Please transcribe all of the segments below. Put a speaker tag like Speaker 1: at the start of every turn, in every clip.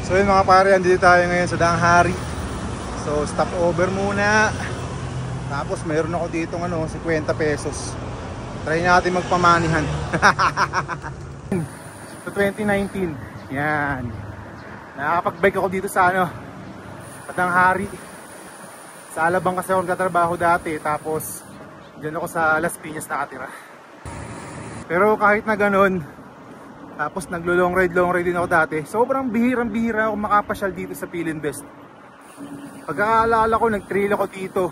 Speaker 1: So yun mga pare, andito tayo ngayon sa Daang Hari. So stop over muna. Tapos mayroon ako dito 50 pesos. Try natin magpamanihan. So 2019. Yan. Nakakapag-bike ako dito sa sa Daang Hari. Sa Alabang kasi ako nagtatrabaho dati. Tapos dyan ako sa Las Piñas nakatira. Pero kahit na ganun, tapos naglo-long ride din ako dati. Sobrang bihirang-bihira ako makapasyal dito sa Philinvest. Pagkakaalala ko, nag-trail ako dito.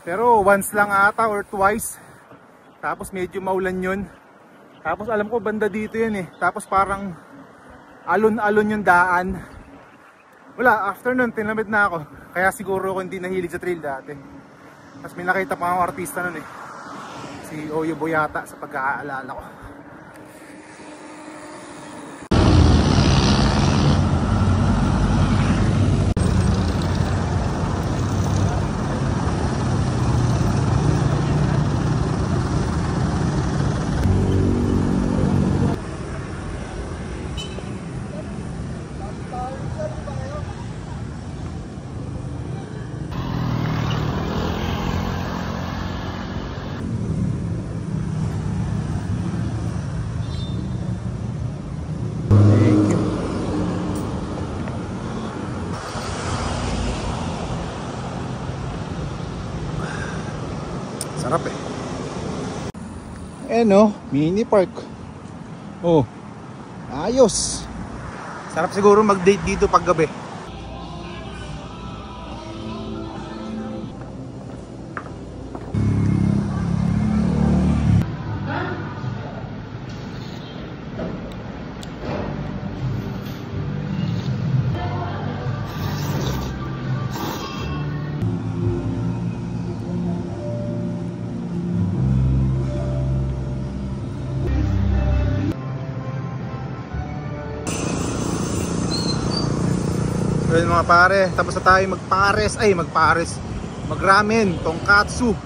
Speaker 1: Pero once lang ata or twice. Tapos medyo maulan yun. Tapos alam ko banda dito yun eh. Tapos parang alon-alon yung daan. Wala, after nun tinamid na ako. Kaya siguro ako hindi nahilig sa trail dati. Tapos may nakita pa akong artista nun eh. Si Oyo Boyata sa pagkakaalala ko. Sarap eh. Mini park. Oh, ayos. Sarap siguro mag-date dito pag gabi. So yun mga pare, tapos na tayo magpares, mag-ramen, tonkatsu.